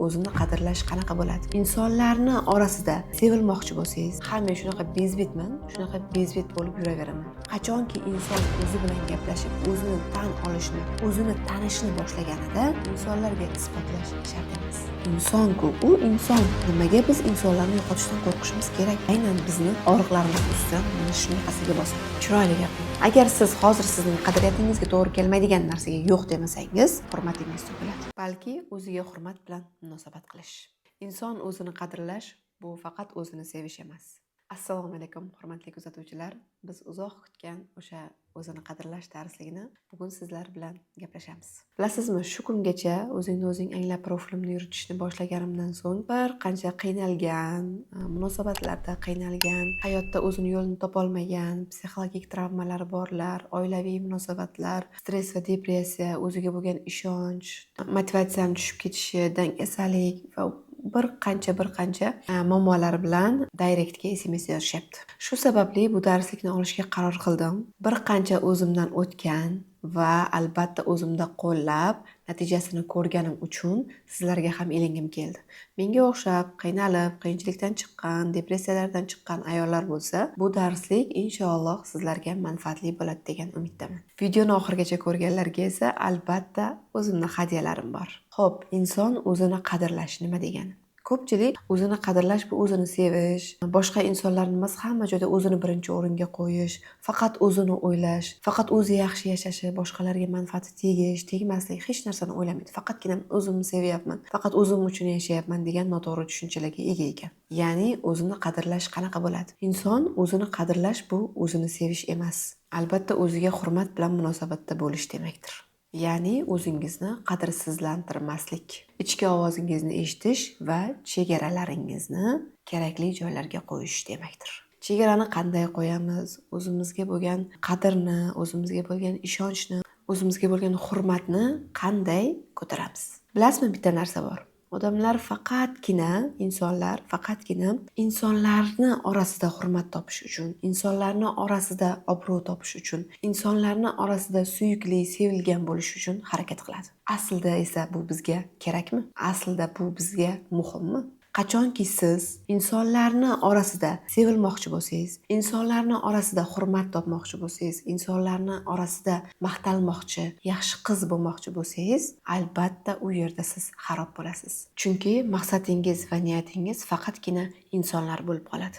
O'zini qadrlash qanaqa bo'ladi? Insonlarni orasida sevilmoqchi bo'lsangiz, ha men shunaqa bezbetman, shunaqa bezbet bo'lib yuraveraman. Qachonki inson o'zi bilan gaplashib, o'zini tan olishni, o'zini tanishni boshlaganida insonlarga isbotlash shart emas. Inson-ku, u inson. Nimaga biz insonlarni yo'qotishdan qo'rqishimiz kerak? Aynan bizni og'riqlarimiz ustidan mana shunaqasiga bosadi. Chiroyli gap. Agar siz hozir sizning qadriyatingizga to'g'ri kelmaydigan narsaga yo'q demasangiz, hurmatingiz to'kiladi. Balki o'ziga hurmat bilan munosabat qilish. Inson o'zini qadrlash bu faqat o'zini sevish emas. Assalomu alaykum, hurmatli kuzatuvchilar. Biz uzoq kutgan o'sha o'zini qadrlash darsligini bugun sizlar bilan gaplashamiz. Bilasizmi, shu kungacha o'zingni o'zing anglab profilimni yuritishni boshlaganimdan so'ng bir qancha qiynalgan, munosabatlarda qiynalgan, hayotda o'zini yo'lini topolmagan, psixologik travmalari borlar, oilaviy munosabatlar, stress va depressiya, o'ziga bo'lgan ishonch, motivatsiyani tushib ketishi, dangasalik va bir qancha muammolar bilan direktga SMS yozishyapti. Shu sababli bu darslikni olishga qaror qildim. Bir qancha o'zimdan o'tgan va albatta o'zimda qo'llab, natijasini ko'rganim uchun sizlarga ham ilingim keldi. Menga o'xshab qiynalib, qiyinchilikdan chiqqan, depressiyalardan chiqqan ayollar bo'lsa, bu darslik inshaalloh sizlarga manfaatli bo'ladi degan umiddaman. Videoni oxirigacha ko'rganlarga esa albatta o'zimning hadyalarim bor. Xo'p, inson o'zini qadrlash nima degani? Ko'pchilik o'zini qadrlash bu o'zini sevish, boshqa insonlarni emas, hamma joyda o'zini birinchi o'ringa qo'yish, faqat o'zini o'ylash, faqat o'zi yaxshi yashashi, boshqalarga manfaati tegish, tegmaslik, hech narsani o'ylamaydi. Faqatgina o'zimni sevyapman, faqat o'zim uchun yashayapman degan noto'g'ri tushunchalarga ega ekan. Ya'ni o'zini qadrlash qanaqa bo'ladi? Inson o'zini qadrlash bu o'zini sevish emas. Albatta o'ziga hurmat bilan munosabatda bo'lish demakdir. Ya'ni o'zingizni qadrsizlantirmaslik, ichki ovozingizni eshitish va chegaralaringizni kerakli joylarga qo'yish demakdir. Chegarani qanday qo'yamiz? O'zimizga bo'lgan qadrni, o'zimizga bo'lgan ishonchni, o'zimizga bo'lgan hurmatni qanday ko'taramiz? Bilasizmi, bitta narsa bor. Odamlar faqatgina insonlarni orasida hurmat topish uchun, insonlarni orasida obro' topish uchun, insonlarni orasida suyukli, sevilgan bo'lish uchun harakat qiladi. Aslida esa bu bizga kerakmi? Aslida bu bizga muhimmi? Qachonki siz insonlarni orasida sevilmoqchi bo'lsangiz, insonlarni orasida hurmat topmoqchi bo'lsangiz, insonlarni orasida maqtalmoqchi, yaxshi qiz bo'lmoqchi bo'lsangiz, albatta u yerda siz xarob bo'lasiz. Chunki maqsadingiz va niyatingiz faqatgina insonlar bo'lib qoladi.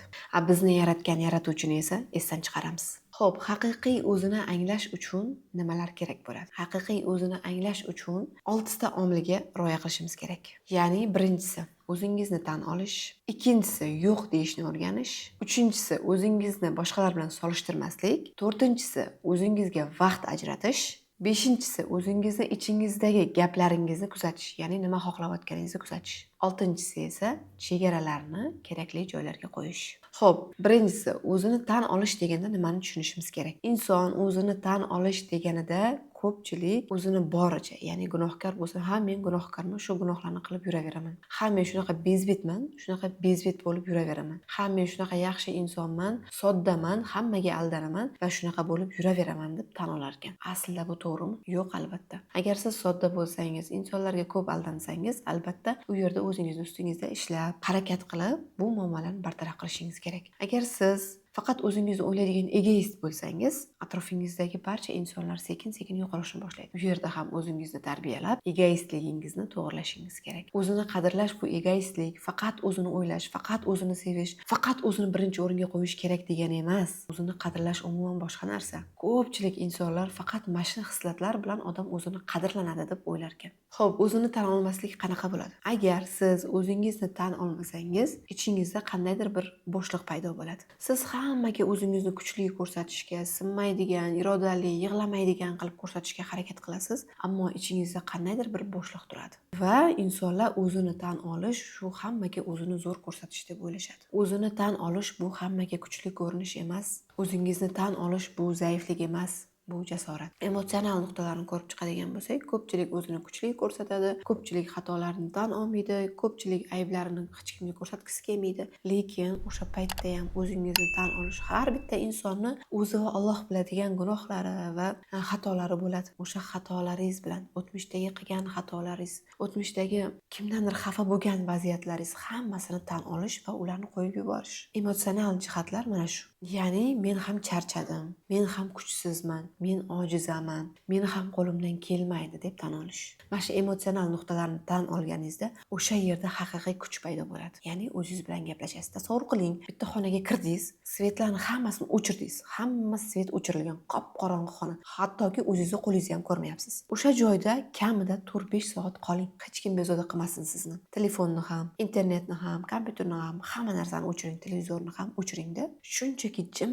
Bizni yaratgan yaratuvchini esa esdan chiqaramiz. Xo'p, haqiqiy o'zini anglash uchun nimalar kerak bo'ladi? Haqiqiy o'zini anglash uchun 6 ta omilga rioya qilishimiz kerak. Ya'ni birinchisi o'zingizni tan olish, ikkinchisi yo'q deyishni o'rganish, uchinchisi o'zingizni boshqalar bilan solishtirmaslik, to'rtinchisi o'zingizga vaqt ajratish, beshinchisi o'zingizni ichingizdagi gaplaringizni kuzatish, ya'ni nima xohlayotganingizni kuzatish. Oltinchisi esa chegaralarni kerakli joylarga qo'yish. Xo'p, birinchisi o'zini tan olish deganda nimani tushunishimiz kerak? Inson o'zini tan olish deganida ko'pchilik o'zini boricha, ya'ni gunohkor bo'lsa, ha men gunohkorman, shu gunohlarni qilib yuraveraman. Ha men shunaqa bezbetman, shunaqa bezbet bo'lib yuraveraman. Ha men shunaqa yaxshi insonman, soddaman, hammaga aldanaman va shunaqa bo'lib yuraveraman deb tan olar ekan. Aslida bu to'g'rimi? Yo'q, albatta. Agar siz sodda bo'lsangiz, insonlarga ko'p aldansangiz, albatta u yerda o'zingiz ustingizda ishlab, harakat qilib, bu muammolarni bartaraf qilishingiz kerak. Agar siz faqat o'zingizni o'ylaydigan egoist bo'lsangiz, atrofingizdagi barcha insonlar sekin-sekin yo'qolishni boshlaydi. Bu yerda ham o'zingizni tarbiyalab, egoistligingizni to'g'rilashingiz kerak. O'zini qadrlash bu egoistlik, faqat o'zini o'ylash, faqat o'zini sevish, faqat o'zini birinchi o'ringa qo'yish kerak degani emas. O'zini qadrlash umuman boshqa narsa. Ko'pchilik insonlar faqat mashina xislatlar bilan odam o'zini qadrlanadi deb o'ylar ekan. Xo'p, o'zini tan olmaslik qanaqa bo'ladi? Agar siz o'zingizni tan olmasangiz, ichingizda qandaydir bir bo'shliq paydo bo'ladi. Siz hammaga o'zingizni kuchli ko'rsatishga, sinmaydigan, irodali, yig'lamaydigan qilib ko'rsatishga harakat qilasiz, ammo ichingizda qandaydir bir bo'shliq turadi. Va insonlar o'zini tan olish shu hammaga o'zini zo'r ko'rsatish deb o'ylashadi. O'zini tan olish bu hammaga kuchli ko'rinish emas. O'zingizni tan olish bu zaiflik emas. bu jasorat. Emotsional nuqtalarni ko'rib chiqadigan bo'lsak, ko'pchilik o'zini kuchli ko'rsatadi, ko'pchilik xatolarini tan olmaydi, ko'pchilik ayblarini hech kimga ko'rsatgisi kelmaydi. Lekin o'sha paytda ham o'zingizni tan olish, har bitta insonni o'zi va Alloh biladigan gunohlari va xatolari bo'ladi. O'sha xatolaringiz bilan, o'tmishdagi qilgan xatolaringiz, o'tmishdagi kimdandir xafa bo'lgan vaziyatlaringiz hammasini tan olish va ularni qo'yib yuborish. Emotsional jihatlar mana shu. Ya'ni men ham charchadim, men ham kuchsizman, men ojizaman, meni ham qo'limdan kelmaydi deb tan olish. Mana shu emotsional nuqtalarni tan olganingizda o'sha yerda haqiqiy kuch paydo bo'ladi. Ya'ni o'zingiz bilan gaplashasiz. Tasavvur qiling, bitta xonaga kirdingiz, svetlarni hammasini o'chirdingiz. Hamma svet o'chirilgan, qop-qorong'i xona. Hattoki o'zingizni qo'lingizni ham ko'rmayapsiz. O'sha joyda kamida 4-5 soat qoling. Hech kim bezovta qilmasin sizni. Telefonni ham, internetni ham, kompyuterni ham, hamma narsani o'chiring, televizorni ham o'chiring-da. Shunchaki jim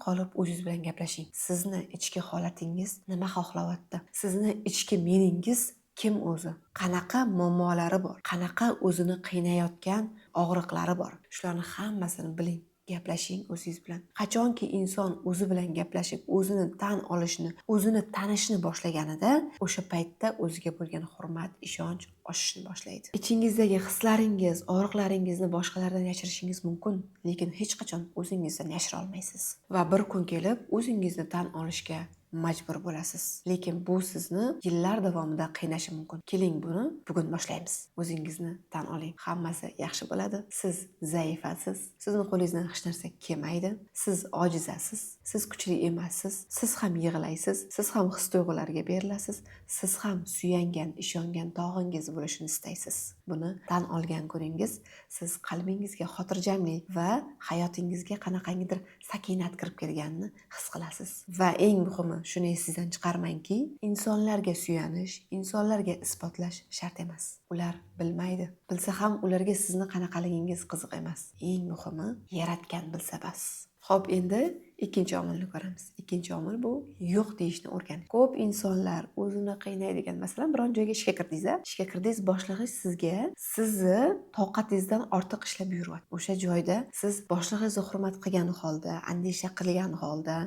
qolib o'zingiz bilan gaplashing. Sizni ichki holatingiz nima xohlayapti? Sizni ichki meningiz kim o'zi? Qanaqa muammolari bor? Qanaqa o'zini qiynayotgan og'riqlari bor? Shularni hammasini biling. Gaplashing o'zingiz bilan. Qachonki inson o'zi bilan gaplashib, o'zini tan olishni, o'zini tanishni boshlaganida, o'sha paytda o'ziga bo'lgan hurmat, ishonch oshishni boshlaydi. Ichingizdagi hislaringiz, og'riqlaringizni boshqalardan yachirishingiz mumkin, lekin hech qachon o'zingizdan yashira olmaysiz. Va bir kun kelib o'zingizni tan olishga majbur bo'lasiz. Lekin bu sizni yillar davomida qiynashi mumkin. Keling, buni bugun boshlaymiz. O'zingizni tan oling. Hammasi yaxshi bo'ladi. Siz zaifasiz. Sizni qo'lingizdan hech narsa kelmaydi. Siz ojizasiz. Siz kuchli emassiz. Siz ham yig'laysiz. Siz ham his-tuyg'ularga berilasiz. Siz ham suyangan, ishongan tog'ingiz bo'lishini istaysiz. Buni tan olgan kuningiz siz qalbingizga xotirjamlik va hayotingizga qanaqangidir sakinat kirib kelganini his qilasiz. Va eng muhimi, shuni esingizdan chiqarmangki, insonlarga suyanish, insonlarga isbotlash shart emas. Ular bilmaydi. Bilsa ham ularga sizni qanaqaligingiz qiziq emas. Eng muhimi, yaratgan bilsa bas. Xo'p, endi ikkinchi omilni ko'ramiz. Ikkinchi omil bu yo'q deyishni o'rganish. Ko'p insonlar o'zini qiynaydigan, masalan, biron joyga ishga kirdingiz, boshlig'ingiz sizga sizni toqatingizdan ortiq ishlab yuryapti. O'sha joyda siz boshlig'ingizni hurmat qilgan holda, andisha qilgan holda,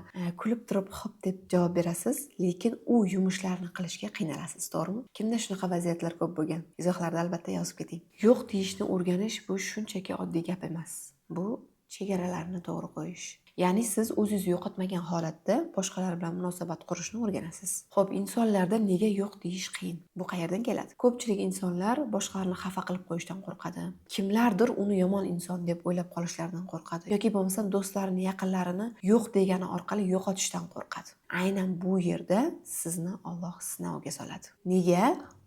kulib turib xo'p deb javob berasiz, lekin u yumushlarini qilishga qiynalasiz, to'g'rimi? Kimda shunaqa vaziyatlar ko'p bo'lgan? Izohlarda albatta yozib keting. Yo'q deyishni o'rganish bu shunchaki oddiy gap emas. Bu chegaralarni to'g'ri qo'yish. Ya'ni siz o'zingizni yo'qotmagan holatda boshqalar bilan munosabat qurishni o'rganasiz. Xo'p, insonlarda nega yo'q deyish qiyin? Bu qayerdan keladi? Ko'pchilik insonlar boshqalarni xafa qilib qo'yishdan qo'rqadi. Kimlardir uni yomon inson deb o'ylab qolishlaridan qo'rqadi. Yoki bo'lmasa do'stlarini, yaqinlarini yo'q degani orqali yo'qotishdan qo'rqadi. Aynan bu yerda sizni Alloh sinovga soladi. Nega?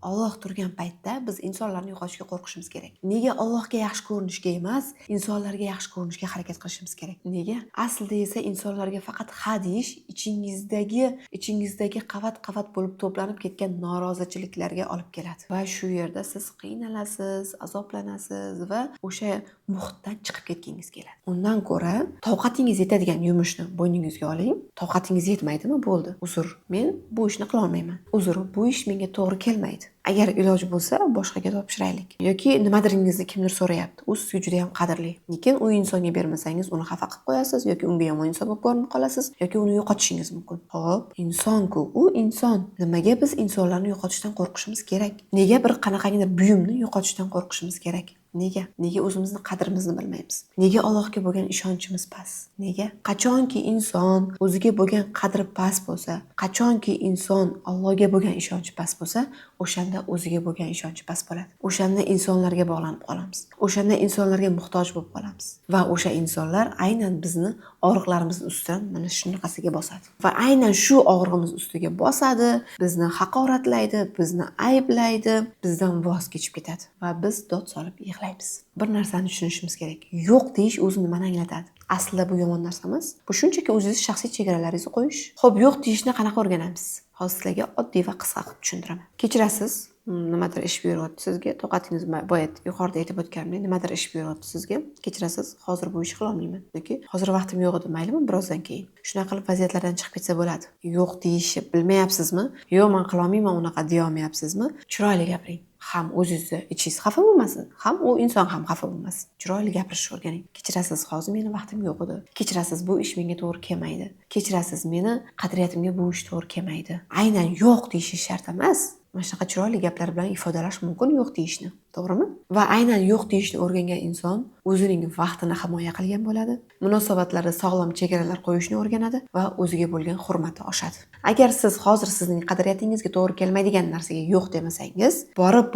Alloh turgan paytda biz insonlarni yo'qotishga qo'rqishimiz kerak. Nega Allohga yaxshi ko'rinishga emas, insonlarga yaxshi ko'rinishga harakat qilishimiz kerak? Nega? Aslida esa insonlarga faqat ha deyish ichingizdagi qavat-qavat bo'lib to'planib ketgan norozichiliklarga olib keladi. Va shu yerda siz qiynalasiz, azoblanasiz va o'sha muhitdan chiqib ketgingiz keladi. Undan ko'ra, toqatingiz yetadigan yumushni bo'yningizga oling. Toqatingiz yetmaydimi? Bo'ldi. Uzr, men bu ishni qila olmayman. Uzr, bu ish menga to'g'ri kelmaydi. Agar iloji bo'lsa, boshqaga topshiraylik. Yoki nimadiringizni kimdir so'rayapti. U sizga juda ham qadrli. Lekin u insonga bermasangiz, uni xafa qilib qo'yasiz yoki unga yomon inson bo'lib ko'rinib qolasiz yoki uni yo'qotishingiz mumkin. Xo'p, inson-ku, u inson. Nimaga biz insonlarni yo'qotishdan qo'rqishimiz kerak? Nega bir qanaqangidir buyumni yo'qotishdan qo'rqishimiz kerak? Nega? Nega o'zimizni qadrimizni bilmaymiz? Nega Allohga bo'lgan ishonchimiz past? Nega? Qachonki inson o'ziga bo'lgan qadri past bo'lsa, qachonki inson Allohga bo'lgan ishonchi past bo'lsa, o'shanda o'ziga bo'lgan ishonchi past bo'ladi. O'shanda insonlarga bog'lanib qolamiz. O'shanda insonlarga muhtoj bo'lib qolamiz. Va o'sha insonlar aynan bizni og'riqlarimiz ustidan mana shunaqasiga bosadi. Va aynan shu og'rig'imiz ustiga bosadi, bizni haqoratlaydi, bizni ayblaydi, bizdan voz kechib ketadi va biz dod solib yig'laymiz. Bir narsani tushunishimiz kerak. Yo'q deyish o'zi nimani anglatadi? Aslida bu yomon narsa emas. Bu shunchaki o'zingiz shaxsiy chegaralaringizni qo'yish. Xo'p, yo'q deyishni qanaqa o'rganamiz? Hozir sizlarga oddiy va qisqa qilib tushuntiraman. Kechirasiz, nimadir ish buyuryapti sizga, toqatingiz boya yuqorida aytib o'tganimdek, nimadir ish buyuryapti sizga. Kechirasiz, hozir bu ishni qila olmayman yoki hozir vaqtim yo'q edi, maylimi, birozdan keyin. Shunaqa qilib vaziyatlardan chiqib ketsa bo'ladi. Yo'q deyishni bilmayapsizmi? Yo'q, men qila olmayman unaqa deya olmayapsizmi? Chiroyli gapiring. ham o'zingizni ichingiz xafa bo'lmasin, ham u inson ham xafa bo'lmasin. Chiroyli gapirishni o'rganing. Kechirasiz, hozir meni vaqtim yo'q edi. Kechirasiz, bu ish menga to'g'ri kelmaydi. Kechirasiz, meni qadriyatimga bu ish to'g'ri kelmaydi. Aynan yo'q deyish shart emas. Mana shunaqa chiroyli gaplar bilan ifodalash mumkin yo'q deyishni, to'g'rimi? Va aynan yo'q deyishni o'rgangan inson o'zining vaqtini himoya qilgan bo'ladi, munosabatlarda sog'lom chegaralar qo'yishni o'rganadi va o'ziga bo'lgan hurmati oshadi. Agar siz hozir sizning qadriyatingizga to'g'ri kelmaydigan narsaga yo'q demasangiz, borib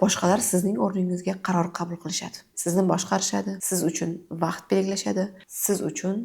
boshqalar sizning o'rningizga qaror qabul qilishadi. Sizni boshqarishadi, siz uchun vaqt belgilashadi, siz uchun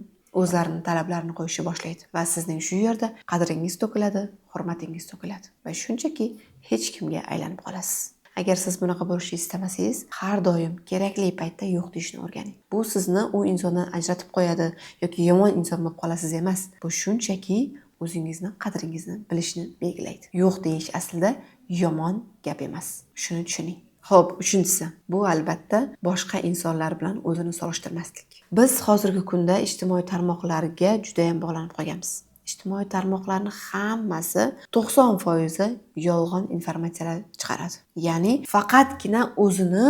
o'zlarini talablarini qo'yishni boshlaydi va sizning shu yerda qadringiz to'kiladi, hurmatingiz to'kiladi va shunchaki hech kimga aylanib qolasiz. Agar siz bunaqa bo'lishni istamasangiz, har doim kerakli paytda yo'q deyishni o'rganing. Bu sizni u insondan ajratib qo'yadi yoki yomon inson bo'lib qolasiz emas. Bu shunchaki o'zingizni qadringizni bilishni belgilaydi. Yo'q deyish aslida yomon gap emas. Shuni tushuning. Xo'p, uchinchisi, bu albatta boshqa insonlar bilan o'zini solishtirmaslik. Biz hozirgi kunda ijtimoiy tarmoqlarga juda ham bog'lanib qolganmiz. Ijtimoiy tarmoqlarni hammasi 90% yolg'on informatsiyalar chiqaradi. Ya'ni faqatgina o'zini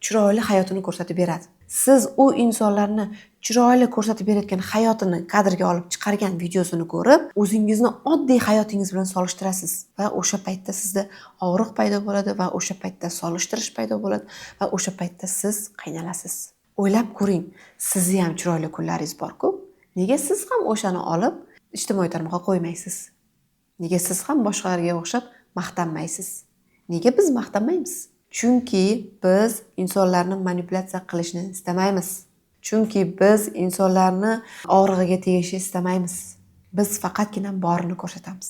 chiroyli hayotini ko'rsatib beradi. Siz u insonlarni chiroyli ko'rsatib berayotgan hayotini kadrga olib chiqargan videosini ko'rib, o'zingizni oddiy hayotingiz bilan solishtirasiz va o'sha paytda sizda og'riq paydo bo'ladi va o'sha paytda solishtirish paydo bo'ladi va o'sha paytda siz qiynalasiz. O'ylab ko'ring, sizni ham chiroyli kunlaringiz bor-ku, nega siz ham o'shani olib ijtimoiy tarmoqqa qo'ymaysiz? Nega siz ham boshqalarga o'xshab maqtanmaysiz? Nega biz maqtanmaymiz? Chunki biz insonlarni manipulyatsiya qilishni istamaymiz. Chunki biz insonlarni og'rig'iga tegishni istamaymiz. Biz faqatgina borini ko'rsatamiz.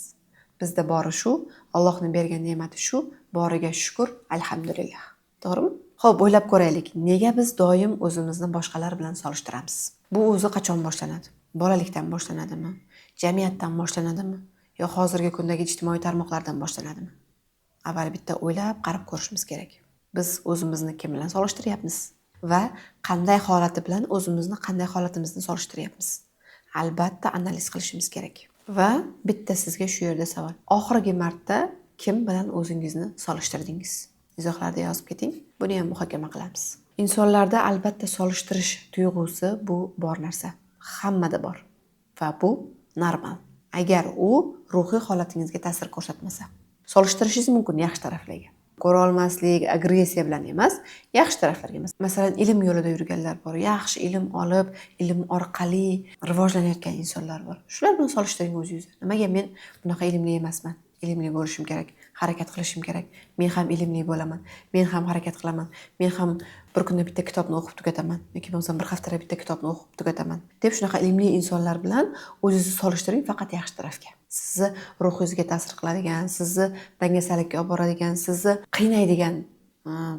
Bizda bori shu, Allohning bergan ne'mati shu, boriga shukr, alhamdulillah. To'g'rimi? Xo'p, o'ylab ko'raylik. Nega biz doim o'zimizni boshqalar bilan solishtiramiz? Bu o'zi qachon boshlanadi? Bolalikdan boshlanadimi? Jamiyatdan boshlanadimi? Yo hozirgi kundagi ijtimoiy tarmoqlardan boshlanadimi? Avval bitta o'ylab qarab ko'rishimiz kerak. Biz o'zimizni kim bilan solishtiryapmiz va qanday holati bilan o'zimizni qanday holatimizni solishtiryapmiz? Albatta analiz qilishimiz kerak. Va bitta sizga shu yerda savol. Oxirgi marta kim bilan o'zingizni solishtirdingiz? Izohlarda yozib keting. Buni ham muhokama qilamiz. Insonlarda albatta solishtirish tuyg'usi bu bor narsa. Hammada bor. Va bu normal. Agar u ruhiy holatingizga ta'sir ko'rsatmasa, solishtirishingiz mumkin yaxshi taraflarga. Ko'ra olmaslik, agressiya bilan emas, yaxshi taraflarga emas. Masalan, ilm yo'lida yurganlar bor, yaxshi ilm olib, ilm orqali rivojlanayotgan insonlar bor. Shular bilan solishtiring o'zingizni. Nimaga men bunaqa ilmli emasman? Ilmli bo'lishim kerak, harakat qilishim kerak. Men ham ilmli bo'laman. Men ham harakat qilaman. Men ham bir kunda bitta kitobni o'qib tugataman yoki bo'lmasa bir haftada bitta kitobni o'qib tugataman deb shunaqa ilmli insonlar bilan o'zingizni solishtiring faqat yaxshi tarafga. Sizni ruhingizga ta'sir qiladigan, sizni dangasalikka olib boradigan, sizni qiynaydigan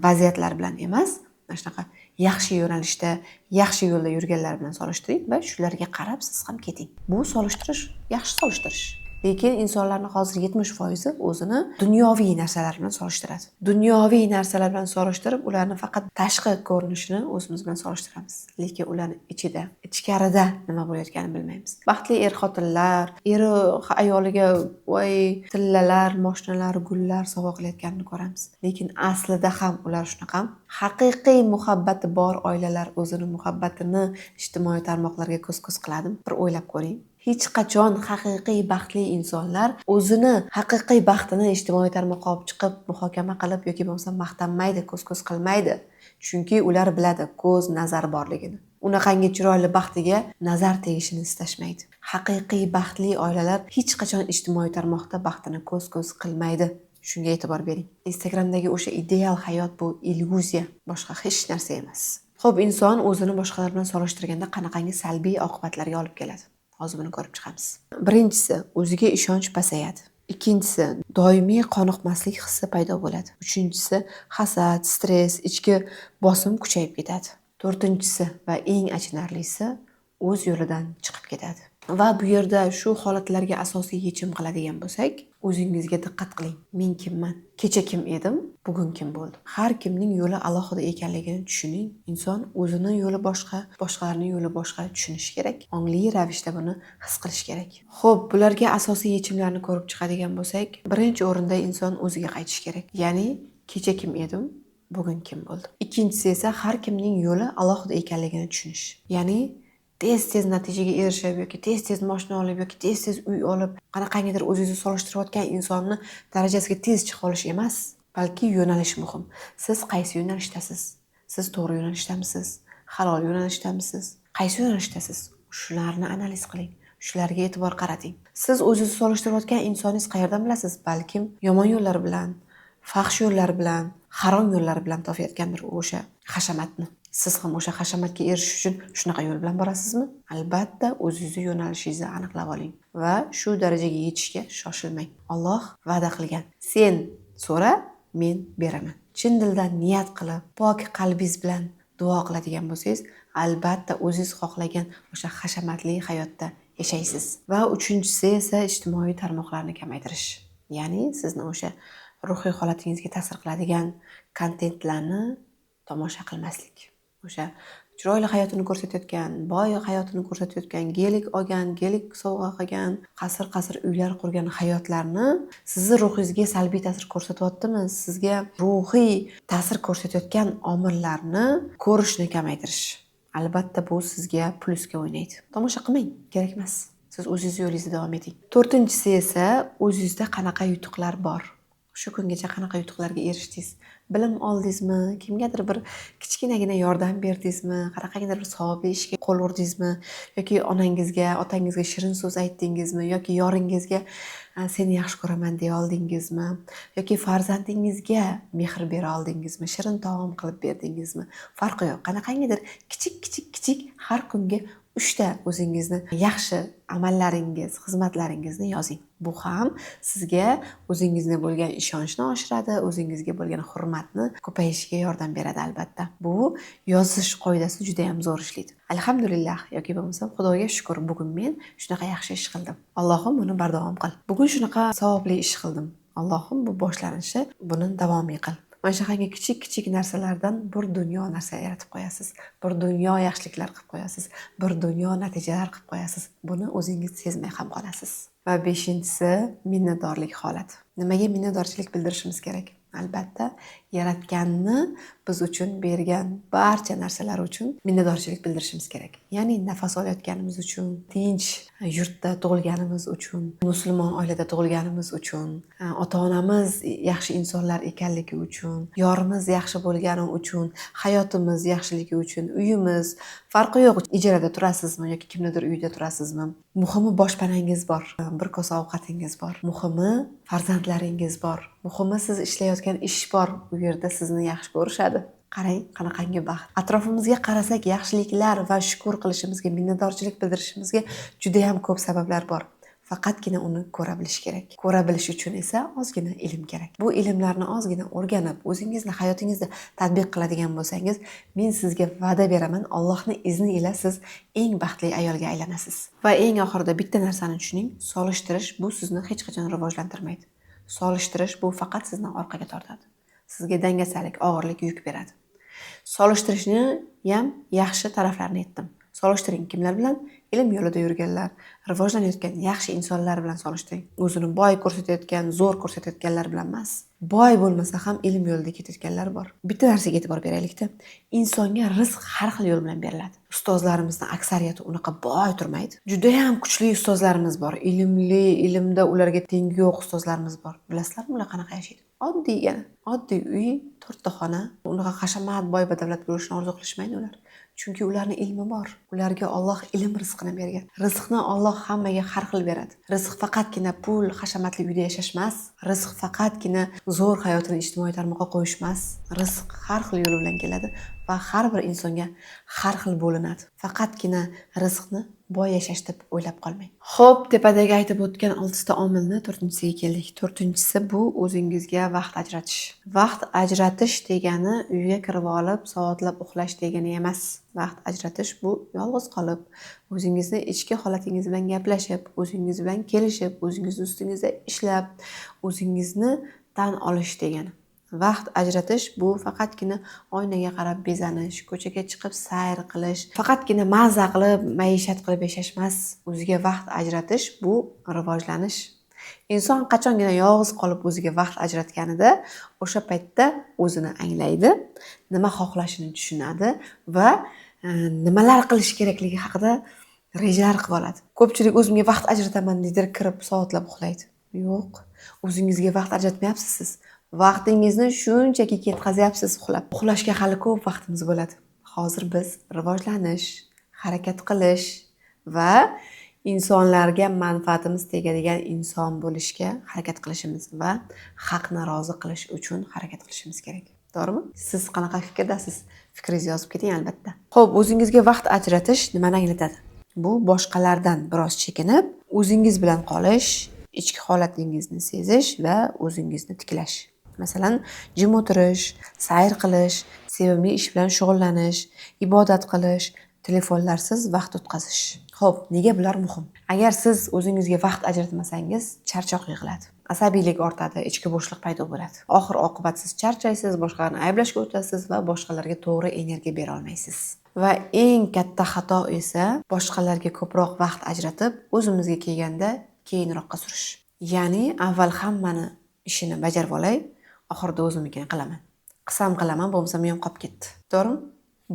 vaziyatlar bilan emas, mana shunaqa yaxshi yo'nalishda, yaxshi yo'lda yurganlar bilan solishtiring va shularga qarab siz ham keting. Bu solishtirish, yaxshi solishtirish. Lekin insonlarning hozir 70% o'zini dunyoviy narsalar bilan solishtiradi. Dunyoviy narsalar bilan solishtirib, ularni faqat tashqi ko'rinishini o'zimiz bilan solishtiramiz. Lekin ularni ichida, ichkarida nima bo'layotganini bilmaymiz. Baxtli er-xotinlar, eri ayoliga voy tillalar, moshinalar, gullar sovg'a qilayotganini ko'ramiz. Lekin aslida ham ular shunaqa haqiqiy muhabbati bor oilalar o'zini muhabbatini ijtimoiy tarmoqlarga ko'z-ko'z qiladimi? Bir o'ylab ko'ring. Hech qachon haqiqiy baxtli insonlar o'zini haqiqiy baxtini ijtimoiy tarmoqqa olib chiqib muhokama qilib yoki bo'lmasa maqtanmaydi, ko'z-ko'z qilmaydi. Chunki ular biladi ko'z nazar borligini. Unaqangi chiroyli baxtiga nazar tegishini istashmaydi. Haqiqiy baxtli oilalar hech qachon ijtimoiy tarmoqda baxtini ko'z-ko'z qilmaydi. Shunga e'tibor bering. Instagramdagi o'sha ideal hayot bu illyuziya, boshqa hech narsa emas. Xo'p, inson o'zini boshqalar bilan solishtirganda qanaqangi salbiy oqibatlarga olib keladi? Hozir buni ko'rib chiqamiz. Birinchisi, o'ziga ishonch pasayadi. Ikkinchisi, doimiy qoniqmaslik hissi paydo bo'ladi. Uchinchisi, hasad, stress, ichki bosim kuchayib ketadi. To'rtinchisi va eng achinarlisi, o'z yo'lidan chiqib ketadi. Va bu yerda shu holatlarga asosiy yechim qiladigan bo'lsak, o'zingizga diqqat qiling. Men kimman? Kecha kim edim? Bugun kim bo'ldim? Har kimning yo'li alohida ekanligini tushuning. Inson o'zining yo'li boshqa, boshqalarning yo'li boshqa tushunishi kerak. Ongli ravishda buni his qilish kerak. Xo'p, bularga asosiy yechimlarni ko'rib chiqadigan bo'lsak, birinchi o'rinda inson o'ziga qaytish kerak. Ya'ni kecha kim edim, bugun kim bo'ldim. Ikkinchisi esa har kimning yo'li alohida ekanligini tushunish. Ya'ni tez natijaga erishib yoki tez mashina olib yoki tez uy olib qanaqangidir o'zingizni solishtirayotgan insonni darajasiga tez chiqa olish emas, balki yo'nalish muhim. Siz qaysi yo'nalishdasiz? Siz to'g'ri yo'nalishdamisiz? Halol yo'nalishdamisiz? Qaysi yo'nalishdasiz? Shularni analiz qiling. Shularga e'tibor qarating. Siz o'zingizni solishtirayotgan insoningiz qayerdan bilasiz? Balkim yomon yo'llar bilan, fahsh yo'llar bilan, harom yo'llar bilan topayotgandir o'sha hashamatni. Siz ham o'sha hashamatga erishish uchun shunaqa yo'l bilan borasizmi? Albatta, o'zingizni yo'nalishingizni aniqlab oling va shu darajaga yetishga shoshilmang. Alloh va'da qilgan. Sen so'ra, men beraman. Chin dildan niyat qilib, pok qalbingiz bilan duo qiladigan bo'lsangiz, albatta o'zingiz xohlagan o'sha hashamatli hayotda yashaysiz. Va uchinchisi esa ijtimoiy tarmoqlarni kamaytirish. Ya'ni sizni o'sha ruhiy holatingizga ta'sir qiladigan kontentlarni tomosha qilmaslik. O'sha chiroyli hayotini ko'rsatayotgan, boy hayotini ko'rsatayotgan, gelik olgan, gelik sovg'a qilgan, qasr uylar qurgan hayotlarni sizni ruhingizga salbiy ta'sir ko'rsatyaptimi? Sizga ruhiy ta'sir ko'rsatayotgan omillarni ko'rishni kamaytirish. Albatta bu sizga plusga o'ynaydi. Tomosha qilmang, kerak emas. Siz o'zingiz yo'lingizda davom eting. To'rtinchisi esa o'zingizda qanaqa yutuqlar bor? Shu kungacha qanaqa yutuqlarga erishdingiz? Bilim oldingizmi? Kimgadir bir kichkinagina yordam berdingizmi? Qanaqadir bir savobli ishga qo'l urdingizmi? Yoki onangizga, otangizga shirin so'z aytdingizmi? Yoki yoringizga seni yaxshi ko'raman deya oldingizmi? Yoki farzandingizga mehr bera oldingizmi? Shirin taom qilib berdingizmi? Farqi yo'q. Qanaqangidir kichik har kunga 3 ta o'zingizni yaxshi amallaringiz, xizmatlaringizni yozing. Bu ham sizga o'zingizga bo'lgan ishonchni oshiradi, o'zingizga bo'lgan hurmatni ko'payishiga yordam beradi albatta. Bu yozish qoidasi juda ham zo'r ishlaydi. Alhamdulillah yoki bo'lmasa Xudoga shukr, bugun men shunaqa yaxshi ish qildim. Allohim buni bardavom qil. Bugun shunaqa savobli ish qildim. Allohim bu boshlanishi buni davomiy qil. Mana shunaqangi kichik narsalardan bir dunyo narsa yaratib qo'yasiz. Bir dunyo yaxshiliklar qilib qo'yasiz. Bir dunyo natijalar qilib qo'yasiz. Buni o'zingiz sezmay ham qolasiz. Va 5-inchisi minnatdorlik holati. Nimaga minnatdorchilik bildirishimiz kerak? Albatta, yaratganni biz uchun bergan barcha narsalar uchun minnatdorchilik bildirishimiz kerak. Ya'ni nafas olayotganimiz uchun, tinch yurtda tug'ilganimiz uchun, musulmon oilada tug'ilganimiz uchun, ota-onamiz yaxshi insonlar ekanligi uchun, yorimiz yaxshi bo'lgani uchun, hayotimiz yaxshiligi uchun, uyimiz, farqi yo'q, ijarada turasizmi yoki kimnidir uyida turasizmi? Muhimi boshpanangiz bor, bir kosa ovqatingiz bor. Muhimi farzandlaringiz bor. Muhimi siz ishlayotgan ish bor. U yerda sizni yaxshi ko'rishadi. Qarang, qanaqangi baxt. Atrofimizga qarasak, yaxshiliklar va shukr qilishimizga, minnatdorchilik bildirishimizga juda ham ko'p sabablar bor. Faqatgina uni ko'ra bilish kerak. Ko'ra bilish uchun esa ozgina ilm kerak. Bu ilmlarni ozgina o'rganib, o'zingizni hayotingizda tatbiq qiladigan bo'lsangiz, men sizga va'da beraman, Allohning izni ila siz eng baxtli ayolga aylanasiz. Va eng oxirida bitta narsani tushuning, solishtirish bu sizni hech qachon rivojlantirmaydi. Solishtirish bu faqat sizni orqaga tortadi. Sizga dangasalik, og'irlik yuk beradi. Solishtirishni ham yaxshi taraflarini aytdim. Solishtiring kimlar bilan? Ilm yo'lida yurganlar, rivojlanayotgan yaxshi insonlar bilan solishtiring. O'zini boy ko'rsatayotgan, zo'r ko'rsatayotganlar bilan emas. Boy bo'lmasa ham ilm yo'lida ketayotganlar bor. Bitta narsaga e'tibor beraylikda. Insonga rizq har xil yo'l bilan beriladi. Ustozlarimizning aksariyati unaqa boy turmaydi. Juda ham kuchli ustozlarimiz bor. Ilmli, ilmda ularga tengi yo'q ustozlarimiz bor. Bilasizlarmi, ular qanaqa yashaydi? Oddiy uy, 4 ta xona. Unaqa hashamat, boy va davlat bo'lishni orzu qilishmaydi ular. Chunki ularning ilmi bor. Ularga Alloh ilm rizqini bergan. Rizqni Alloh hammaga har xil beradi. Rizq faqatgina pul, hashamatli uyda yashash emas. Rizq faqatgina zo'r hayotini ijtimoiy tarmoqqa qo'yish emas. Rizq har xil yo'l bilan keladi va har bir insonga har xil bo'linadi. Faqatgina rizqni boy yashash deb o'ylab qolmang. Xo'p, tepadagi aytib o'tgan 6 ta omilni 4-chisiga keldik. 4-chisi bu o'zingizga vaqt ajratish. Vaqt ajratish degani uyga kirib olib, soatlab uxlash degani emas. Vaqt ajratish bu yolg'iz qolib, o'zingizni ichki holatingiz bilan gaplashib, o'zingiz bilan kelishib, o'zingizni ustingizda ishlab, o'zingizni tan olish degani. Vaqt ajratish bu faqatgina oynaga qarab bezanish, ko'chaga chiqib sayr qilish, faqatgina mazza qilib, maishat qilib yashash emas. O'ziga vaqt ajratish bu rivojlanish. Inson qachongina yolg'iz qolib o'ziga vaqt ajratganida o'sha paytda o'zini anglaydi, nima xohlashini tushunadi va nimalar qilish kerakligi haqida rejalar qilib oladi. Ko'pchilik o'zimga vaqt ajrataman deydi, kirib soatlab uxlaydi. Yo'q, o'zingizga vaqt ajratmayapsiz siz. Vaqtingizni shunchaki ketkazyapsiz uxlab. Uxlashga hali ko'p vaqtimiz bo'ladi. Hozir biz rivojlanish, harakat qilish va insonlarga manfaatimiz tegadigan inson bo'lishga harakat qilishimiz va haqni rozi qilish uchun harakat qilishimiz kerak. To'g'rimi? Siz qanaqa fikrdasiz? Fikringizni yozib keting albatta. Xo'p, o'zingizga vaqt ajratish nimani anglatadi? Bu boshqalardan biroz chekinib, o'zingiz bilan qolish, ichki holatingizni sezish va o'zingizni tiklash. Masalan, jim o'tirish, sayr qilish, sevimli ish bilan shug'ullanish, ibodat qilish, telefonlarsiz vaqt o'tkazish. Xo'p, nega bular muhim? Agar siz o'zingizga vaqt ajratmasangiz, charchoq yig'iladi. Asabiylik ortadi, ichki bo'shliq paydo bo'ladi. Oxir oqibat siz charchaysiz, boshqalarni ayblashga o'tasiz va boshqalarga to'g'ri energiya bera olmaysiz. Va eng katta xato esa boshqalarga ko'proq vaqt ajratib, o'zimizga kelganda keyinroqqa surish. Ya'ni avval hammani ishini bajarib olay, oxirida o'zimnikini qilaman. Qilsam qilaman, bo'lmasa men qolib ketdi. To'g'rimi?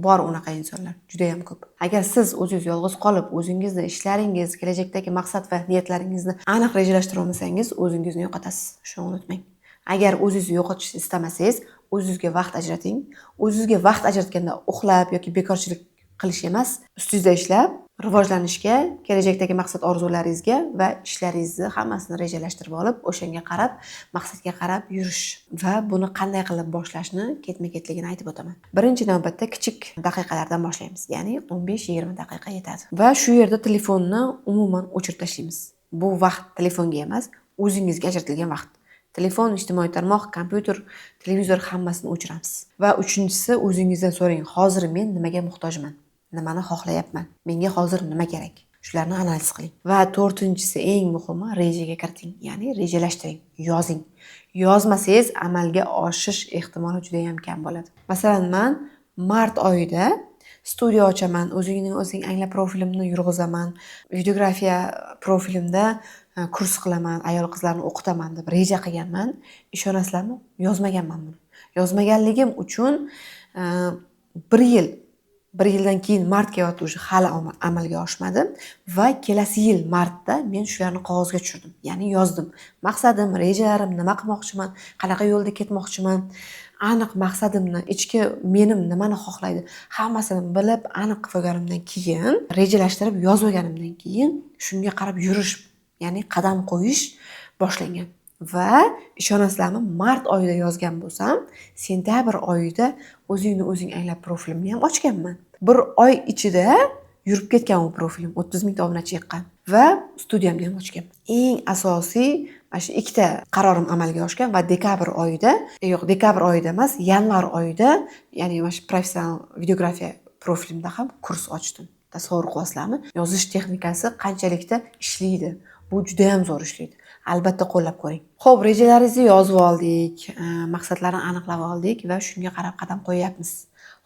Bor unaqa insonlar, juda ham ko'p. Agar siz o'zingiz yolg'iz qolib, o'zingizni ishlaringiz, kelajakdagi maqsad va niyatlaringizni aniq rejalashtira olmasangiz, o'zingizni yo'qotasiz. Shuni unutmang. Agar o'zingizni yo'qotishni istamasangiz, o'zingizga vaqt ajrating. O'zingizga vaqt ajratganda uxlab yoki bekorchilik qilish emas, ustingizda ishlab, rivojlanishga, kelajakdagi maqsad orzularingizga va ishlaringizni hammasini rejalashtirib olib, o'shanga qarab, maqsadga qarab yurish va buni qanday qilib boshlashni ketma-ketligini aytib o'taman. Birinchi navbatda kichik daqiqalardan boshlaymiz, ya'ni 15-20 daqiqa yetadi. Va shu yerda telefonni umuman o'chirib tashlaymiz. Bu vaqt telefonga emas, o'zingizga ajratilgan vaqt. Telefon, ijtimoiy tarmoq, kompyuter, televizor hammasini o'chiramiz. Va uchinchisi, o'zingizdan so'rang, hozir men nimaga muhtojman? Nimani xohlayapman? Menga hozir nima kerak? Shularni analiz qiling. Va to'rtinchisi, eng muhimi, rejaga kiriting, ya'ni rejalashtiring, yozing. Yozmasangiz amalga oshish ehtimoli juda ham kam bo'ladi. Masalan, men mart oyida studiya ochaman, o'zing anglab profilimni yurg'izaman, videografiya profilimda kurs qilaman, ayol qizlarni o'qitaman deb reja qilganman. Ishonasizlarmi? Yozmaganman buni. Yozmaganligim uchun bir yildan keyin martga yotib hali amalga oshmadi va kelasi yil martda men shularni qog'ozga tushirdim. Ya'ni yozdim. Maqsadim, rejalarim, nima qilmoqchiman, qanaqa yo'lda ketmoqchiman, aniq maqsadimni, ichki menim nimani xohlaydi, hammasini bilib, aniq qilib olganimdan keyin, rejalashtirib yozib olganimdan keyin shunga qarab yurish, ya'ni qadam qo'yish boshlangan. Va ishonasizlarmi, mart oyida yozgan bo'lsam, sentabr oyida o'zing anglab profilimni ham ochganman. Bir oy ichida yurib ketgan u profilim, 30 ming obunachi yiqqan va studiyamni ham ochgan. Eng asosiy mana shu ikkita qarorim amalga oshgan va dekabr oyida emas, yanvar oyida, ya'ni mana shu professional videografiya profilimda ham kurs ochdim. Tasavvur qilasizlarmi? Yozish texnikasi qanchalikda ishlaydi. Bu juda ham zo'r ishlaydi. Albatta qo'llab ko'ring. Xo'p, rejalaringizni yozib oldik, maqsadlarni aniqlab oldik va shunga qarab qadam qo'yapmiz.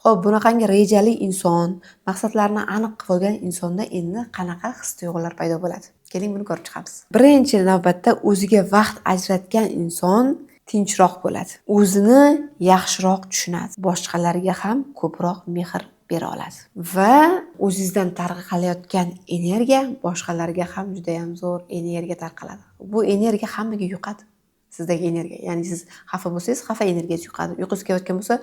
Xo'p, bunaqangi rejali inson, maqsadlarni aniq qilib olgan insonda endi qanaqa his-tuyg'ular paydo bo'ladi? Keling, buni ko'rib chiqamiz. Birinchi navbatda o'ziga vaqt ajratgan inson tinchroq bo'ladi. O'zini yaxshiroq tushunadi. Boshqalarga ham ko'proq mehr bera oladi. Va o'zingizdan tarqalayotgan energiya boshqalarga ham juda ham zo'r energiya tarqaladi. Bu energiya hammaga yuqadi. Sizdagi energiya, ya'ni siz xafa bo'lsangiz, xafa energiyasi yuqadi. Uyqungiz kelayotgan bo'lsa,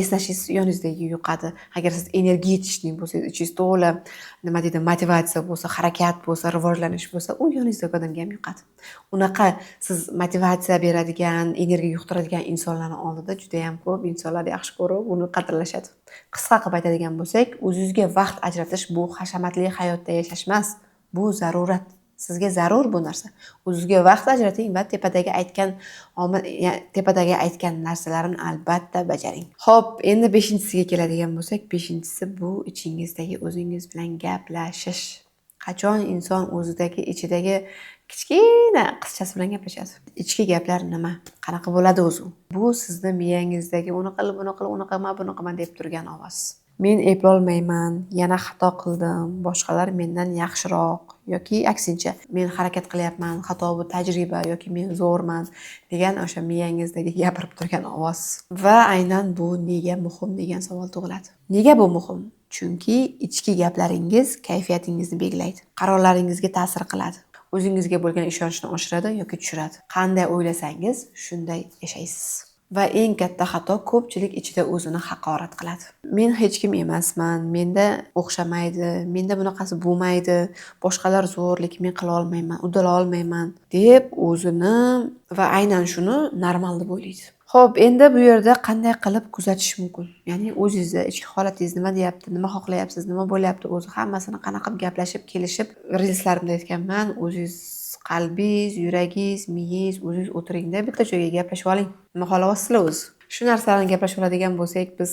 eslashingiz yoningizdagi yuqadi. Agar siz energetiklik bo'lsangiz, ichingiz to'la, motivatsiya bo'lsa, harakat bo'lsa, rivojlanish bo'lsa, u yoningizdagi odamga ham yuqadi. Unaqa siz motivatsiya beradigan, energiya yuqtiradigan insonlarning oldida juda ham ko'p insonlar yaxshi ko'rib, uni qadrlashadi. Qisqa qilib aytadigan bo'lsak, o'zingizga vaqt ajratish bu hashamatli hayotda yashash emas, bu zarurat. Sizga zarur bu narsa. O'zingizga vaqt ajrating va tepadagi aytgan narsalarini albatta bajaring. Xo'p, endi 5-chisiga keladigan bo'lsak, 5-chisi bu ichingizdagi o'zingiz bilan gaplashish. Qachon inson ichidagi kichkina qizchasi bilan gaplashadi? Ichki gaplar nima? Qanaqa bo'ladi o'zi? Bu sizni miyangizdagi uni qil, buni qil, uni qilma, buni qilma deb turgan ovoz. men eplolmayman, yana xato qildim, boshqalar mendan yaxshiroq yoki aksincha men harakat qilyapman, xato bu tajriba yoki men zo'rman degan o'sha miyangizdagi gapirib turgan ovoz. Va aynan bu nega muhim degan savol tug'iladi. Nega bu muhim? Chunki ichki gaplaringiz kayfiyatingizni belgilaydi, qarorlaringizga ta'sir qiladi, o'zingizga bo'lgan ishonchni oshiradi yoki tushiradi. Qanday o'ylasangiz shunday yashaysiz. Va eng katta xato ko'pchilik ichida o'zini haqorat qiladi. Men hech kim emasman, menda o'xshamaydi, menda bunaqasi bo'lmaydi, boshqalar zo'r, lekin men qila olmayman, uddala olmayman deb o'zini va aynan shuni normal deb o'ylaydi. Xo'p, endi bu yerda qanday qilib kuzatish mumkin? Ya'ni o'zingizni ichki holatingiz nima deyapti, nima xohlayapsiz, nima bo'lyapti, o'zi hammasini qanaqa gaplashib, kelishib, rilslarimda aytganman, o'zingiz qalbingiz, yuragingiz, miyangiz, o'zingiz o'tiringda bitta joyga gaplashib oling. Nima xohlayapsizlar o'zi? Shu narsalarni gaplashib oladigan bo'lsak, biz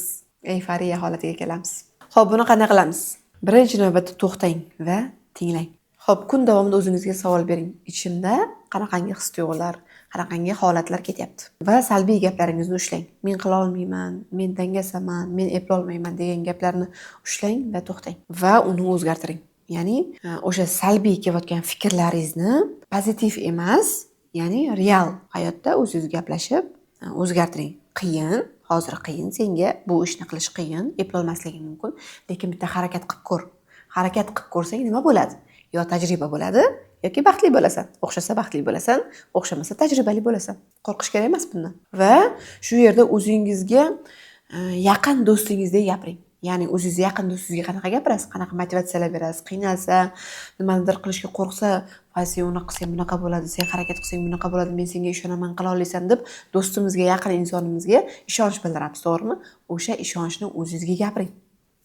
euforiya holatiga kelamiz. Xo'p, buni qanday qilamiz? Birinchi navbatda to'xtang va tinglang. Xo'p, kun davomida o'zingizga savol bering. Ichimda qanaqangi his-tuyg'ular, qanaqangi holatlar ketyapti? Va salbiy gaplaringizni ushlang. Men qila olmayman, men dangasaman, men eplolmayman degan gaplarni ushlang va to'xtang va uni o'zgartiring. Ya'ni o'sha salbiy kelayotgan fikrlaringizni pozitiv emas, ya'ni real hayotda o'zingiz gaplashib o'zgartiring. Qiyin, hozir qiyin, senga bu ishni qilish qiyin, eplolmasliging mumkin, lekin bitta harakat qilib ko'r. Harakat qilib ko'rsang nima bo'ladi? Yo tajriba bo'ladi, yoki baxtli bo'lasan. O'xshasa baxtli bo'lasan, o'xshamasa tajribali bo'lasan. Qo'rqish kerak emas bundan. Va shu yerda o'zingizga yaqin do'stingizdek gapiring. Ya'ni o'zingiz yaqin do'stingizga qanaqa gapirasiz, qanaqa motivatsiyalar berasiz, qiynalsa, nimanidir qilishga qo'rqsa, sen unaqa qilsang bunaqa bo'ladi, sen harakat qilsang bunaqa bo'ladi, men senga ishonaman, qila olasan deb do'stimizga, yaqin insonimizga ishonch bildiramiz, to'g'rimi? O'sha ishonchni o'zingizga gapiring.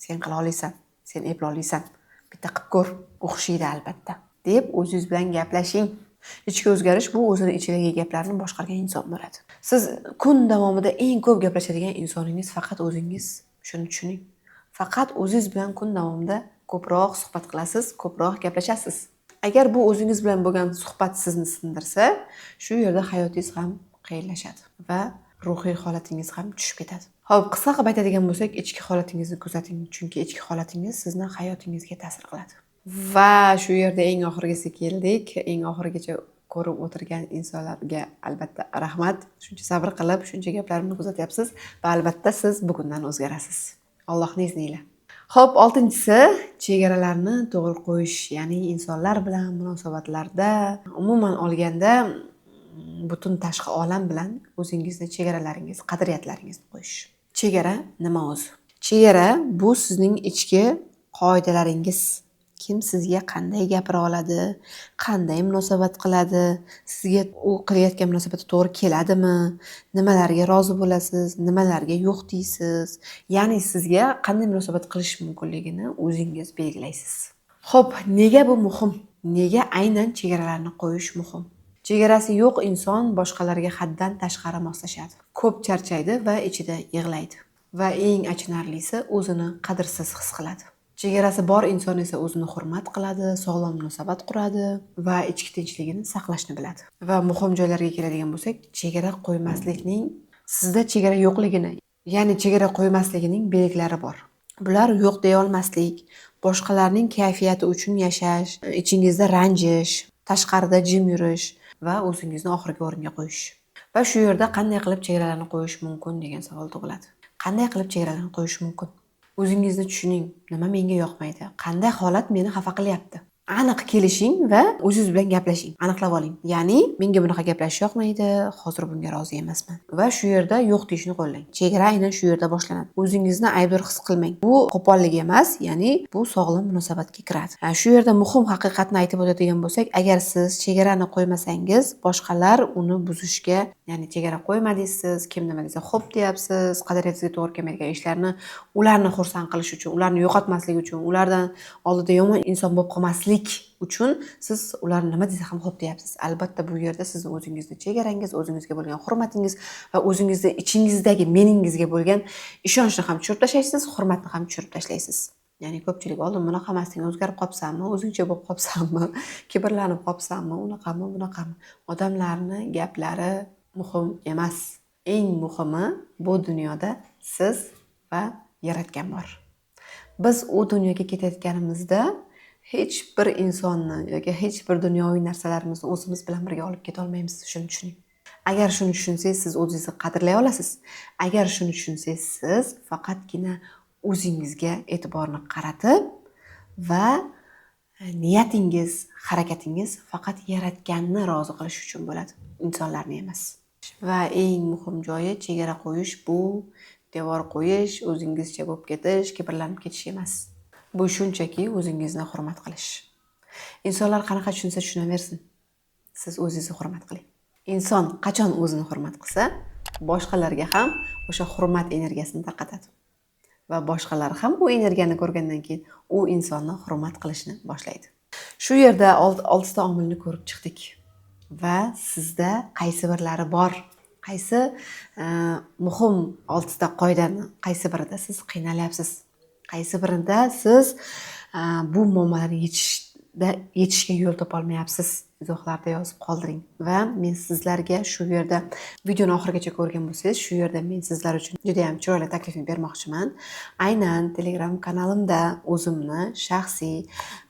Sen qila olasan, sen epla olasan. Bitta qilib ko'r, o'xshaydi albatta deb o'zingiz bilan gaplashing. Ichki o'zgarish bu o'zini ichidagi gaplarni boshqargan inson bo'ladi. Siz kun davomida eng ko'p gaplashadigan insoningiz faqat o'zingiz. Shuni tushuning. Faqat o'zingiz bilan kun davomida ko'proq suhbat qilasiz, ko'proq gaplashasiz. Agar bu o'zingiz bilan bo'lgan suhbat sizni sindirsa, shu yerda hayotingiz ham qiyinlashadi va ruhiy holatingiz ham tushib ketadi. Xo'p, qisqa qilib aytadigan bo'lsak, ichki holatingizni kuzating, chunki ichki holatingiz sizning hayotingizga ta'sir qiladi. Va shu yerda eng oxirgisi keldik. Eng oxirigacha ko'rib o'tirgan insonlarga albatta rahmat. Shuncha sabr qilib, shuncha gaplarimni kuzatyapsiz va albatta siz bugundan o'zgarasiz. Allohning izniyle. Xo'p, 6-si chegaralarni to'g'ri qo'yish, ya'ni insonlar bilan munosabatlarda umuman olganda butun tashqi olam bilan o'zingizni chegaralaringiz, qadriyatlaringizni qo'yish. Chegara nima o'zi? Chegara bu sizning ichki qoidalaringiz. Kim sizga qanday gapira oladi, qanday munosabat qiladi, sizga u qilayotgan munosabatga to'g'ri keladimi, nimalarga rozi bo'lasiz, nimalarga yo'q deysiz. Ya'ni sizga qanday munosabat qilish mumkinligini o'zingiz belgilaysiz. Xo'p, nega bu muhim? Nega aynan chegaralarni qo'yish muhim? Chegarasi yo'q inson boshqalarga haddan tashqari moslashadi. Ko'p charchaydi va ichida yig'laydi. Va eng achinarlisi o'zini qadrsiz his qiladi. Chegarasi bor inson esa o'zini hurmat qiladi, sog'lom munosabat quradi va ichki tinchligini saqlashni biladi. Va muhim joylarga keladigan bo'lsak, chegara qo'ymaslikning sizda chegara yo'qligini, ya'ni chegara qo'ymasligining belgilari bor. Bular yo'q deya olmaslik, boshqalarning kayfiyati uchun yashash, ichingizda ranjish, tashqarida jim yurish va o'zingizni oxirgi o'ringa qo'yish. Va shu yerda qanday qilib chegaralarni qo'yish mumkin degan savol tug'iladi. Qanday qilib chegaralarni qo'yish mumkin? O'zingizni tushuning, nima menga yoqmaydi, qanday holat meni xafa qilyapti. Aniq kelishing va o'zingiz bilan gaplashing, aniqlab oling. Ya'ni menga bunaqa gaplash yoqmaydi, hozir bunga rozi emasman. Va shu yerda yo'q deyishni qo'llang. Chegara aynan shu yerda boshlanadi. O'zingizni aybdor his qilmang. Bu qo'pollik emas, ya'ni bu sog'lom munosabatga kiradi. Shu yerda muhim haqiqatni aytib o'tadigan bo'lsak, agar siz chegarani qo'ymasangiz, boshqalar uni buzishga, ya'ni chegara qo'ymadingiz, siz kim nima desa xo'p deyapsiz, qadriyatizga to'g'ri kelmaydigan ishlarni ularni xursand qilish uchun, ularni yo'qotmaslik uchun, ulardan oldida yomon inson bo'lib qolmaslik uchun siz ular nima desa ham xo'p deyapsiz. Albatta bu yerda sizni o'zingizni chegarangiz, o'zingizga bo'lgan hurmatingiz va o'zingizni ichingizdagi meningizga bo'lgan ishonchni ham tushirib tashlaysiz, hurmatni ham tushirib tashlaysiz. Ya'ni ko'pchilik oldin bunaqa emasding, o'zgarib qolibsanmi, o'zingcha bo'lib qolibsanmi, kibrlanib qolibsanmi, unaqami, bunaqami. Odamlarni gaplari muhim emas. Eng muhimi bu dunyoda siz va Yaratgan bor. Biz u dunyoga ketayotganimizda hech bir insonni yoki hech bir dunyoviy narsalarimizni o'zimiz bilan birga olib keta olmaymiz. Shuni tushuning. Agar shuni tushunsangiz, siz o'zingizni qadrlay olasiz. Agar shuni tushunsangiz, siz faqatgina o'zingizga e'tiborni qaratib va niyatingiz, harakatingiz faqat Yaratganni rozi qilish uchun bo'ladi, insonlarni emas. Va eng muhim joyi chegara qo'yish, bu devor qo'yish, o'zingizcha bo'lib ketish, kibrlanib ketish emas. Bu shunchaki o'zingizni hurmat qilish. Insonlar qanaqa tushunsa tushunaversin. Siz o'zingizni hurmat qiling. Inson qachon o'zini hurmat qilsa, boshqalarga ham o'sha hurmat energiyasini tarqatadi. Va boshqalar ham bu energiyani ko'rgandan keyin u insonni hurmat qilishni boshlaydi. Shu yerda 6 ta omilni ko'rib chiqdik. Va sizda qaysi birlari bor? Qaysi muhim 6 ta qoidani qaysi birida siz qiynalyapsiz? Qaysi birida siz bu muammolarni yechishga yo'l topa olmayapsiz? Izohlarda yozib qoldiring va men sizlarga shu yerda videoni oxirigacha ko'rgan bo'lsangiz, shu yerda men sizlar uchun juda ham chiroyli taklifni bermoqchiman. Aynan Telegram kanalimda o'zimni shaxsiy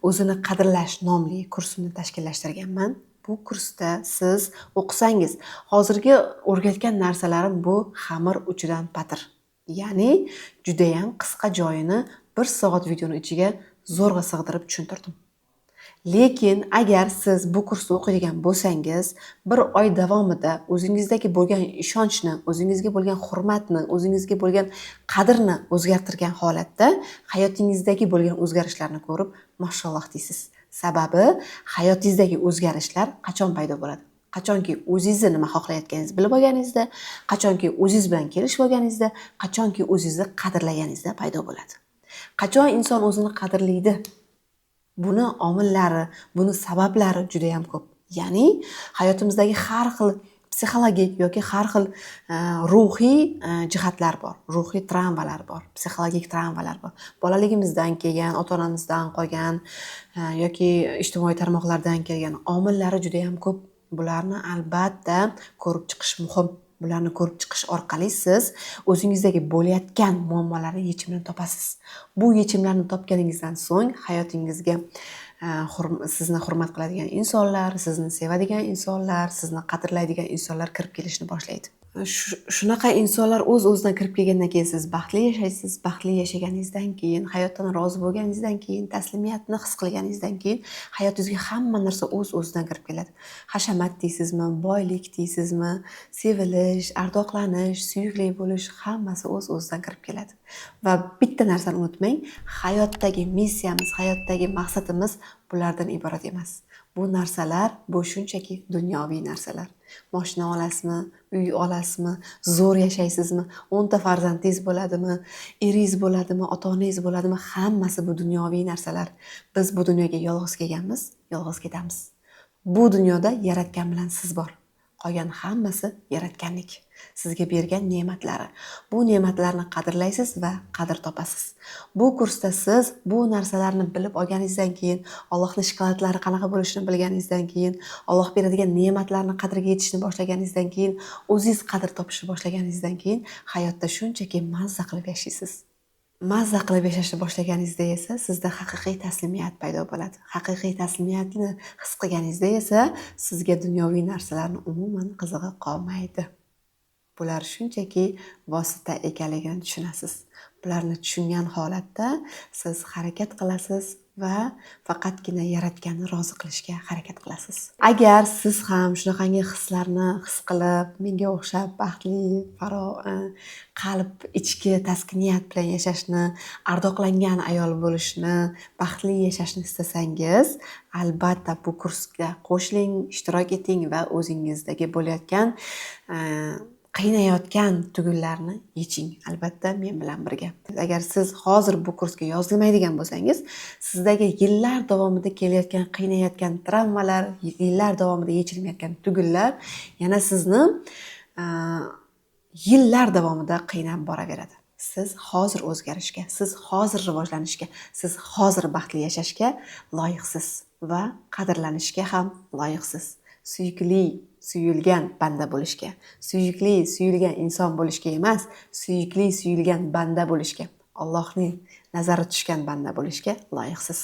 o'zini qadrlash nomli kursimni tashkillashtirganman. Bu kursda siz o'qisangiz, hozirgi o'rgatgan narsalarim bu xamir uchidan patir. Ya'ni juda ham qisqa joyini 1 soat videoni ichiga zo'rg'a sig'dirib tushuntirdim. Lekin agar siz bu kursni o'qiydigan bo'lsangiz, 1 oy davomida o'zingizdagi bo'lgan ishonchni, o'zingizga bo'lgan hurmatni, o'zingizga bo'lgan qadrni o'zgartirgan holatda hayotingizdagi bo'lgan o'zgarishlarni ko'rib, mashalloh deysiz. Sababi hayotingizdagi o'zgarishlar qachon paydo bo'ladi? Qachonki o'zingizni nima xohlayotganingizni bilib olganingizda, qachonki o'zingiz bilan kelishib olganingizda, qachonki o'zingizni qadrlaganingizda paydo bo'ladi. Qachon inson o'zini qadrlaydi? Buni omillari, buni sabablari juda ham ko'p. Ya'ni hayotimizdagi har xil psixologik yoki har xil ruhiy jihatlar bor, ruhiy travmalar bor, psixologik travmalar bor. Bolaligimizdan kelgan, ota-onamizdan qolgan yoki ijtimoiy tarmoqlardan kelgan omillari juda ham ko'p. Bularni albatta ko'rib chiqish muhim. Bularni ko'rib chiqish orqali siz o'zingizdagi bo'layotgan muammolarni yechimini topasiz. Bu yechimlarni topganingizdan so'ng hayotingizga sizni hurmat qiladigan insonlar, sizni sevadigan insonlar, sizni qadrlaydigan insonlar kirib kelishni boshlaydi. Shunaqa insonlar o'z-o'zidan kirib kelgandan keyin siz baxtli yashaysiz. Baxtli yashaganingizdan keyin, hayotdan rozi bo'lganingizdan keyin, taslimiyatni his qilganingizdan keyin hayotingizga hamma narsa o'z-o'zidan kirib keladi. Hashamat deysizmi, boylik deysizmi, sevilish, ardoqlanish, suyukli bo'lish, hammasi o'z-o'zidan kirib keladi. Va bitta narsani unutmang, hayotdagi missiyamiz, hayotdagi maqsadimiz bulardan iborat emas. Bu narsalar, bu shunchaki dunyoviy narsalar. Mashina olasizmi, uy olasizmi, zo'r yashaysizmi, 10 ta farzandingiz bo'ladimi, eringiz bo'ladimi, ota-onangiz bo'ladimi, hammasi bu dunyoviy narsalar. Biz bu dunyoga yolg'iz kelganmiz, yolg'iz ketamiz. Bu dunyoda yaratgan bilan siz bor. Qolgan hammasi yaratganlik. Sizga bergan ne'matlari. Bu ne'matlarni qadrlaysiz va qadr topasiz. Bu kursda siz bu narsalarni bilib olganingizdan keyin, Allohning shikoyatlari qanaqa bo'lishini bilganingizdan keyin, Alloh beradigan ne'matlarni qadriga yetishni boshlaganingizdan keyin, o'zingiz qadr topishni boshlaganingizdan keyin hayotda shunchaki mazza qilib yashaysiz. Mazza qilib yashashni boshlaganingizda esa sizda haqiqiy taslimiyat paydo bo'ladi. Haqiqiy taslimiyatni his qilganingizda esa sizga dunyoviy narsalarni umuman qizig'i qolmaydi. Bular shunchaki vosita ekanligini tushunasiz. Bularni tushungan holatda siz harakat qilasiz va faqatgina yaratganni rozi qilishga harakat qilasiz. Agar siz ham shunaqangi hislarni his qilib, menga o'xshab baxtli, qalb ichki taskiniyat bilan yashashni, ardoqlangan ayol bo'lishni, baxtli yashashni istasangiz, albatta bu kursga qo'shiling, ishtirok eting va o'zingizdagi bo'layotgan qiynayotgan tugunlarni yeching. Albatta men bilan birga. Agar siz hozir bu kursga yozilmaydigan bo'lsangiz, sizdagi yillar davomida kelayotgan qiynayotgan travmalar, yillar davomida yechilmayotgan tugunlar yana sizni yillar davomida qiynab boraveradi. Siz hozir o'zgarishga, siz hozir rivojlanishga, siz hozir baxtli yashashga loyiqsiz va qadrlanishga ham loyiqsiz. Suyukli, suyulgan banda bo'lishga, suyukli, suyulgan inson bo'lishga emas, suyukli, suyulgan banda bo'lishga Allohning nazari tushgan banda bo'lishga loyiqsiz.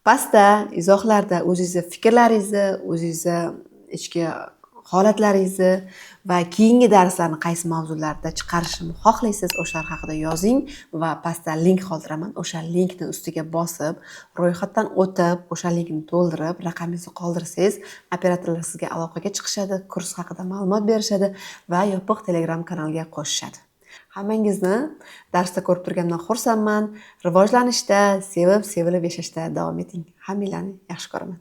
Pastda izohlarda o'zingizni fikrlaringizni, o'zingizni ichki holatlaringizni va keyingi darslarni qaysi mavzularda chiqarishimni xohlaysiz, o'shalar haqida yozing va pastda link qoldiraman. O'sha linkni ustiga bosib, ro'yxatdan o'tib, o'sha linkni to'ldirib, raqamingizni qoldirsangiz, operatorlar sizga aloqaga chiqishadi, kurs haqida ma'lumot berishadi va yopiq Telegram kanalga qo'shishadi. Hammangizni darsda ko'rib turganimdan xursandman. Rivojlanishda, sevilib yashashda davom eting. Hammanglarni yaxshi ko'raman.